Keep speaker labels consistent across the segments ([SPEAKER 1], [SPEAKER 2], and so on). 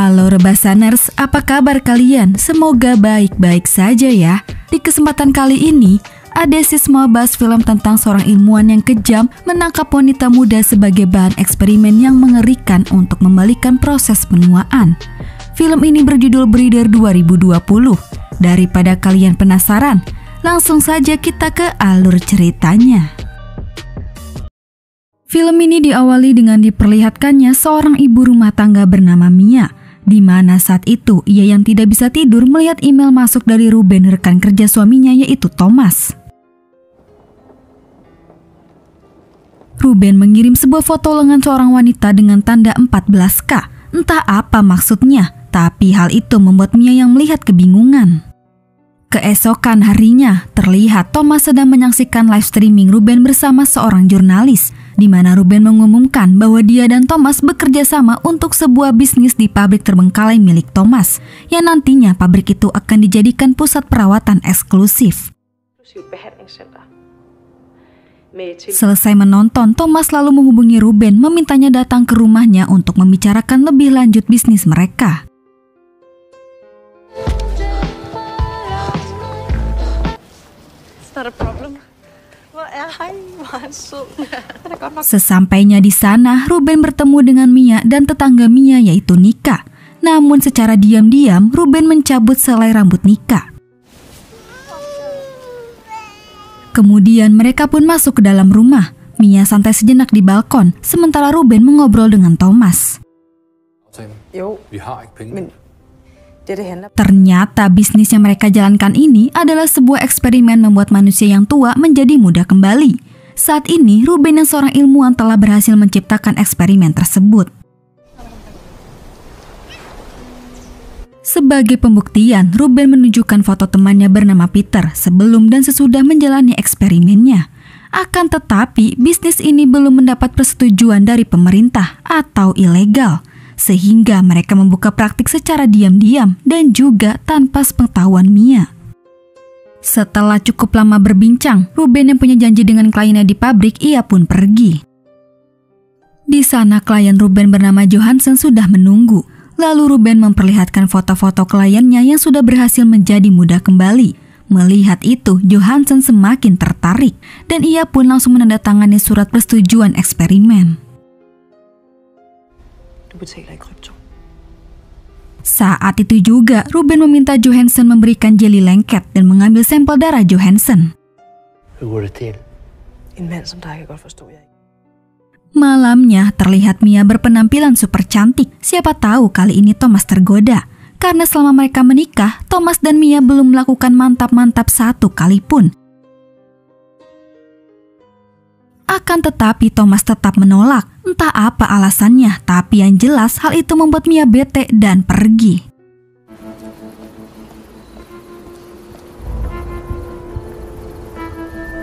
[SPEAKER 1] Halo Rebasaners, apa kabar kalian? Semoga baik-baik saja ya. Di kesempatan kali ini, Adesis mau bahas film tentang seorang ilmuwan yang kejam menangkap wanita muda sebagai bahan eksperimen yang mengerikan untuk membalikan proses penuaan. Film ini berjudul Breeder 2020. Daripada kalian penasaran, langsung saja kita ke alur ceritanya. Film ini diawali dengan diperlihatkannya seorang ibu rumah tangga bernama Mia, di mana saat itu ia yang tidak bisa tidur melihat email masuk dari Ruben, rekan kerja suaminya, yaitu Thomas. Ruben mengirim sebuah foto lengan seorang wanita dengan tanda 14K. Entah apa maksudnya, tapi hal itu membuat Mia yang melihat kebingungan. Keesokan harinya, terlihat Thomas sedang menyaksikan live streaming Ruben bersama seorang jurnalis, di mana Ruben mengumumkan bahwa dia dan Thomas bekerja sama untuk sebuah bisnis di pabrik terbengkalai milik Thomas, yang nantinya pabrik itu akan dijadikan pusat perawatan eksklusif. Selesai menonton, Thomas lalu menghubungi Ruben memintanya datang ke rumahnya untuk membicarakan lebih lanjut bisnis mereka. Sesampainya di sana, Ruben bertemu dengan Mia dan tetangga Mia, yaitu Nika. Namun secara diam-diam, Ruben mencabut selai rambut Nika. Kemudian mereka pun masuk ke dalam rumah. Mia santai sejenak di balkon, sementara Ruben mengobrol dengan Thomas. Ternyata bisnis yang mereka jalankan ini adalah sebuah eksperimen membuat manusia yang tua menjadi muda kembali. Saat ini, Ruben yang seorang ilmuwan telah berhasil menciptakan eksperimen tersebut. Sebagai pembuktian, Ruben menunjukkan foto temannya bernama Peter sebelum dan sesudah menjalani eksperimennya. Akan tetapi, bisnis ini belum mendapat persetujuan dari pemerintah atau ilegal, sehingga mereka membuka praktik secara diam-diam dan juga tanpa sepengetahuan Mia. Setelah cukup lama berbincang, Ruben yang punya janji dengan kliennya di pabrik, ia pun pergi. Di sana klien Ruben bernama Johansson sudah menunggu. Lalu Ruben memperlihatkan foto-foto kliennya yang sudah berhasil menjadi muda kembali. Melihat itu, Johansson semakin tertarik dan ia pun langsung menandatangani surat persetujuan eksperimen. Saat itu juga, Ruben meminta Johansson memberikan jeli lengket dan mengambil sampel darah Johansson. Malamnya, terlihat Mia berpenampilan super cantik. Siapa tahu kali ini Thomas tergoda. Karena selama mereka menikah, Thomas dan Mia belum melakukan mantap-mantap satu kali pun. Akan tetapi Thomas tetap menolak. Entah apa alasannya, tapi yang jelas hal itu membuat Mia bete dan pergi.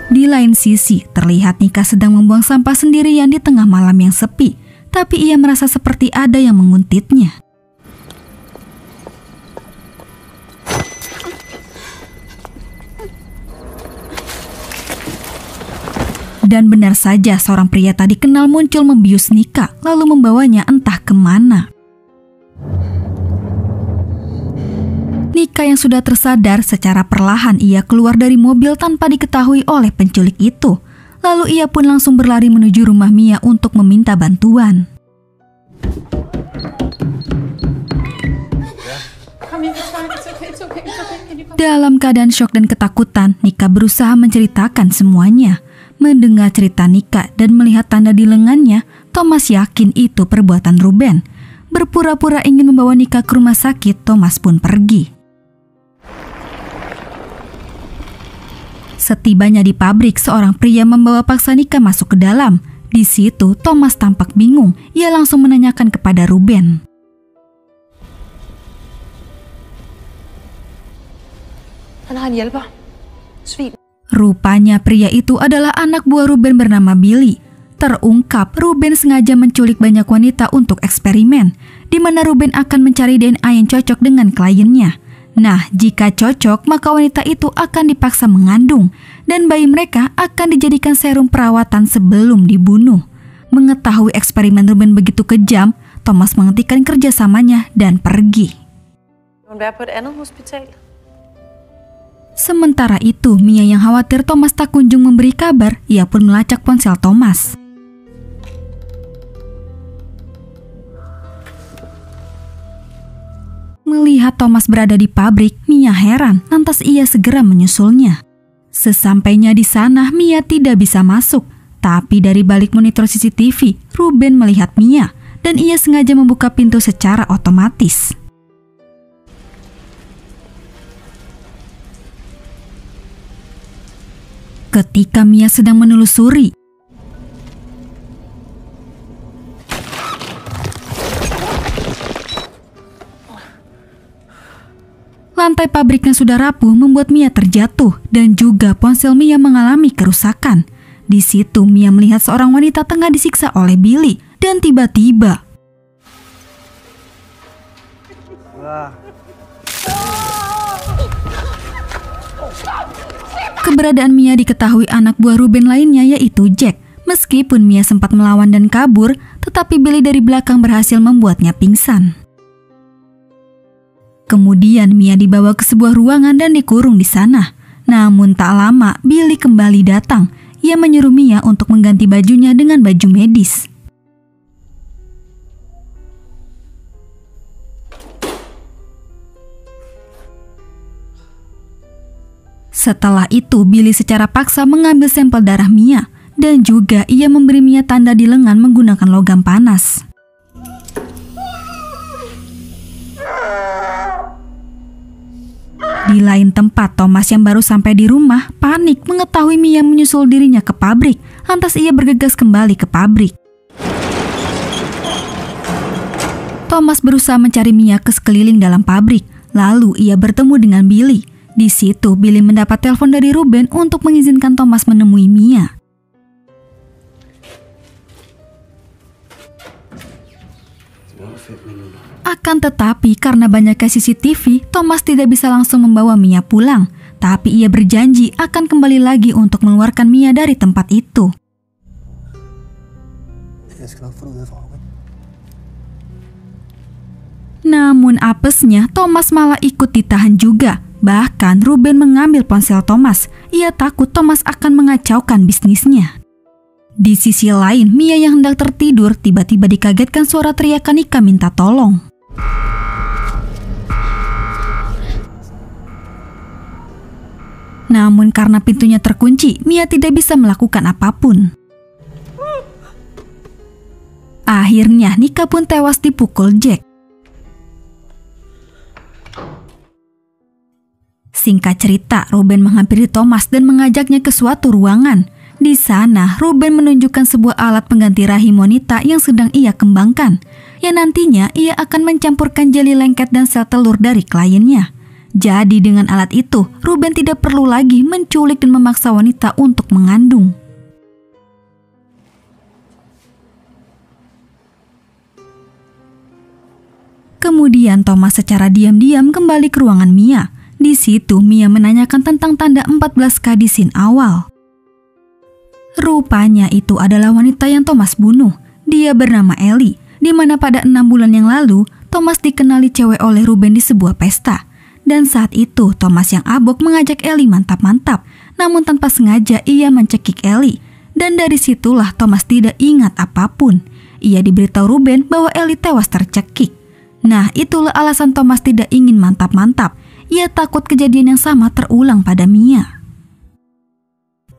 [SPEAKER 1] Di lain sisi, terlihat Nika sedang membuang sampah sendirian di tengah malam yang sepi, tapi ia merasa seperti ada yang menguntitnya. Dan benar saja, seorang pria tadi kenal muncul membius Nika, lalu membawanya entah kemana. Nika yang sudah tersadar, secara perlahan ia keluar dari mobil tanpa diketahui oleh penculik itu. Lalu ia pun langsung berlari menuju rumah Mia untuk meminta bantuan. Dalam keadaan syok dan ketakutan, Nika berusaha menceritakan semuanya. Mendengar cerita Nika dan melihat tanda di lengannya, Thomas yakin itu perbuatan Ruben. Berpura-pura ingin membawa Nika ke rumah sakit, Thomas pun pergi. Setibanya di pabrik, seorang pria membawa paksa Nika masuk ke dalam. Di situ, Thomas tampak bingung. Ia langsung menanyakan kepada Ruben. Rupanya pria itu adalah anak buah Ruben bernama Billy. Terungkap, Ruben sengaja menculik banyak wanita untuk eksperimen, di mana Ruben akan mencari DNA yang cocok dengan kliennya. Nah, jika cocok, maka wanita itu akan dipaksa mengandung, dan bayi mereka akan dijadikan serum perawatan sebelum dibunuh. Mengetahui eksperimen Ruben begitu kejam, Thomas menghentikan kerjasamanya dan pergi. Sementara itu, Mia yang khawatir Thomas tak kunjung memberi kabar, ia pun melacak ponsel Thomas. Melihat Thomas berada di pabrik, Mia heran, lantas ia segera menyusulnya. Sesampainya di sana, Mia tidak bisa masuk, tapi dari balik monitor CCTV, Ruben melihat Mia, dan ia sengaja membuka pintu secara otomatis. Ketika Mia sedang menelusuri, lantai pabriknya sudah rapuh membuat Mia terjatuh dan juga ponsel Mia mengalami kerusakan. Di situ Mia melihat seorang wanita tengah disiksa oleh Billy dan tiba-tiba keberadaan Mia diketahui anak buah Ruben lainnya yaitu Jack. Meskipun Mia sempat melawan dan kabur, tetapi Billy dari belakang berhasil membuatnya pingsan. Kemudian Mia dibawa ke sebuah ruangan dan dikurung di sana. Namun tak lama Billy kembali datang. Ia menyuruh Mia untuk mengganti bajunya dengan baju medis. Setelah itu Billy secara paksa mengambil sampel darah Mia dan juga ia memberi Mia tanda di lengan menggunakan logam panas. Di lain tempat, Thomas yang baru sampai di rumah panik mengetahui Mia menyusul dirinya ke pabrik. Lantas ia bergegas kembali ke pabrik. Thomas berusaha mencari Mia ke sekeliling dalam pabrik. Lalu ia bertemu dengan Billy. Di situ Billy mendapat telepon dari Ruben untuk mengizinkan Thomas menemui Mia. Akan tetapi karena banyaknya CCTV, Thomas tidak bisa langsung membawa Mia pulang. Tapi ia berjanji akan kembali lagi untuk mengeluarkan Mia dari tempat itu. Namun apesnya, Thomas malah ikut ditahan juga. Bahkan Ruben mengambil ponsel Thomas. Ia takut Thomas akan mengacaukan bisnisnya. Di sisi lain, Mia yang hendak tertidur tiba-tiba dikagetkan suara teriakan Ika minta tolong. Namun karena pintunya terkunci, Mia tidak bisa melakukan apapun. Akhirnya Nika pun tewas dipukul Jack. Singkat cerita, Ruben menghampiri Thomas dan mengajaknya ke suatu ruangan. Di sana, Ruben menunjukkan sebuah alat pengganti rahim wanita yang sedang ia kembangkan, yang nantinya ia akan mencampurkan jeli lengket dan sel telur dari kliennya. Jadi dengan alat itu, Ruben tidak perlu lagi menculik dan memaksa wanita untuk mengandung. Kemudian Thomas secara diam-diam kembali ke ruangan Mia. Di situ Mia menanyakan tentang tanda 14K di scene awal. Rupanya itu adalah wanita yang Thomas bunuh. Dia bernama Ellie, di mana pada 6 bulan yang lalu Thomas dikenali cewek oleh Ruben di sebuah pesta. Dan saat itu Thomas yang abok mengajak Ellie mantap-mantap, namun tanpa sengaja ia mencekik Ellie. Dan dari situlah Thomas tidak ingat apapun. Ia diberitahu Ruben bahwa Ellie tewas tercekik. Nah, itulah alasan Thomas tidak ingin mantap-mantap. Ia takut kejadian yang sama terulang pada Mia.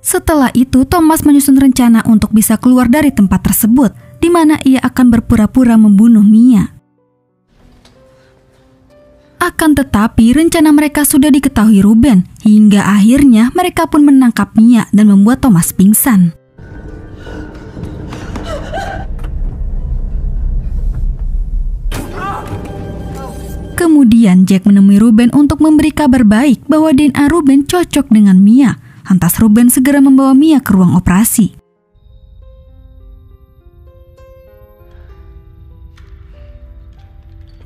[SPEAKER 1] Setelah itu, Thomas menyusun rencana untuk bisa keluar dari tempat tersebut, di mana ia akan berpura-pura membunuh Mia. Akan tetapi, rencana mereka sudah diketahui Ruben, hingga akhirnya mereka pun menangkap Mia dan membuat Thomas pingsan. Kemudian Jack menemui Ruben untuk memberi kabar baik bahwa DNA Ruben cocok dengan Mia. Lantas Ruben segera membawa Mia ke ruang operasi.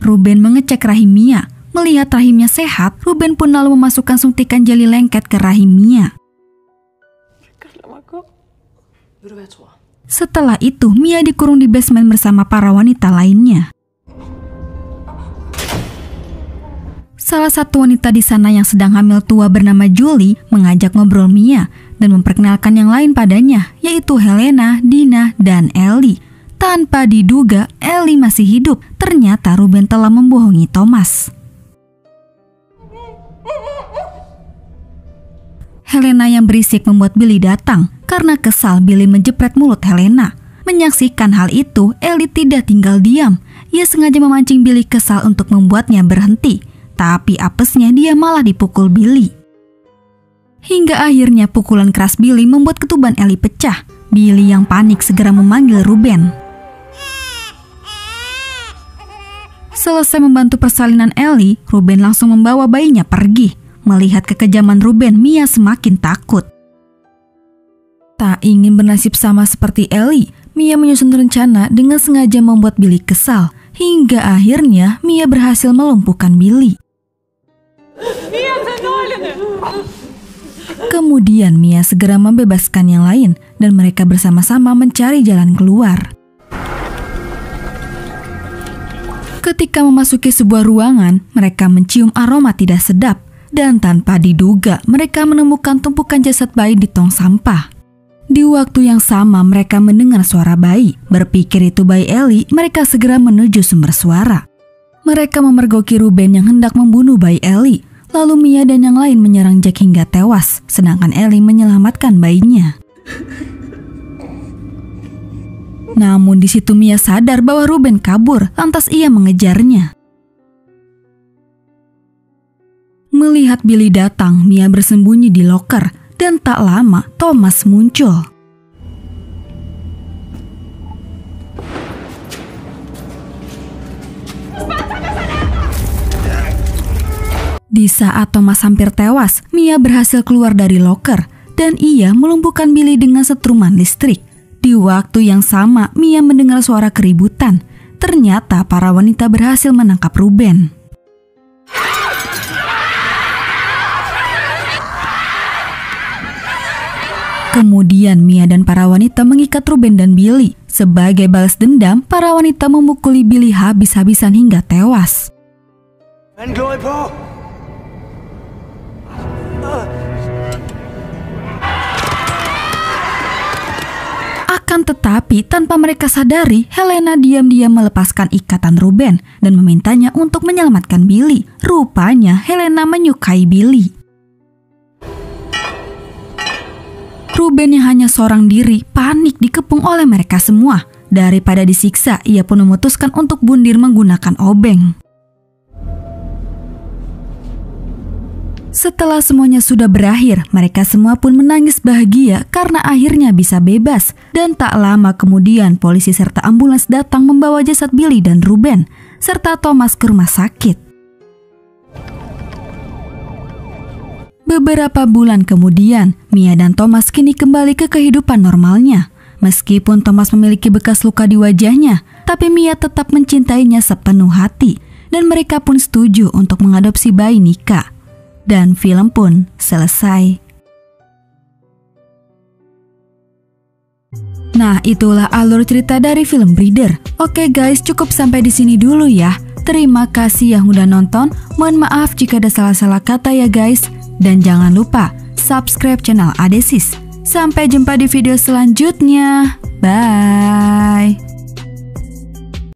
[SPEAKER 1] Ruben mengecek rahim Mia. Melihat rahimnya sehat, Ruben pun lalu memasukkan suntikan jeli lengket ke rahim Mia. Setelah itu, Mia dikurung di basement bersama para wanita lainnya. Salah satu wanita di sana yang sedang hamil tua bernama Julie mengajak ngobrol Mia dan memperkenalkan yang lain padanya, yaitu Helena, Dina, dan Ellie. Tanpa diduga, Ellie masih hidup. Ternyata Ruben telah membohongi Thomas. Helena yang berisik membuat Billy datang. Karena kesal, Billy menjepret mulut Helena. Menyaksikan hal itu, Ellie tidak tinggal diam. Ia sengaja memancing Billy kesal untuk membuatnya berhenti. Tapi apesnya dia malah dipukul Billy. Hingga akhirnya pukulan keras Billy membuat ketuban Ellie pecah. Billy yang panik segera memanggil Ruben. Selesai membantu persalinan Ellie, Ruben langsung membawa bayinya pergi. Melihat kekejaman Ruben, Mia semakin takut. Tak ingin bernasib sama seperti Ellie, Mia menyusun rencana dengan sengaja membuat Billy kesal. Hingga akhirnya Mia berhasil melumpuhkan Billy. Kemudian Mia segera membebaskan yang lain dan mereka bersama-sama mencari jalan keluar. Ketika memasuki sebuah ruangan, mereka mencium aroma tidak sedap. Dan tanpa diduga, mereka menemukan tumpukan jasad bayi di tong sampah. Di waktu yang sama, mereka mendengar suara bayi. Berpikir itu bayi Ellie, mereka segera menuju sumber suara. Mereka memergoki Ruben yang hendak membunuh bayi Ellie. Lalu Mia dan yang lain menyerang Jack hingga tewas, sedangkan Ellie menyelamatkan bayinya. Namun di situ Mia sadar bahwa Ruben kabur, lantas ia mengejarnya. Melihat Billy datang, Mia bersembunyi di loker dan tak lama Thomas muncul. Di saat Thomas hampir tewas, Mia berhasil keluar dari loker dan ia melumpuhkan Billy dengan setruman listrik. Di waktu yang sama, Mia mendengar suara keributan. Ternyata para wanita berhasil menangkap Ruben. Kemudian Mia dan para wanita mengikat Ruben dan Billy. Sebagai balas dendam, para wanita memukuli Billy habis-habisan hingga tewas. Akan tetapi, tanpa mereka sadari, Helena diam-diam melepaskan ikatan Ruben dan memintanya untuk menyelamatkan Billy. Rupanya Helena menyukai Billy. Ruben yang hanya seorang diri panik dikepung oleh mereka semua. Daripada disiksa, ia pun memutuskan untuk bundir menggunakan obeng. Setelah semuanya sudah berakhir, mereka semua pun menangis bahagia karena akhirnya bisa bebas. Dan tak lama kemudian, polisi serta ambulans datang membawa jasad Billy dan Ruben, serta Thomas ke rumah sakit. Beberapa bulan kemudian, Mia dan Thomas kini kembali ke kehidupan normalnya. Meskipun Thomas memiliki bekas luka di wajahnya, tapi Mia tetap mencintainya sepenuh hati. Dan mereka pun setuju untuk mengadopsi bayi Nika. Dan film pun selesai. Nah, itulah alur cerita dari film Breeder. Oke guys, cukup sampai di sini dulu ya. Terima kasih yang udah nonton. Mohon maaf jika ada salah-salah kata ya guys. Dan jangan lupa subscribe channel Adesis. Sampai jumpa di video selanjutnya. Bye.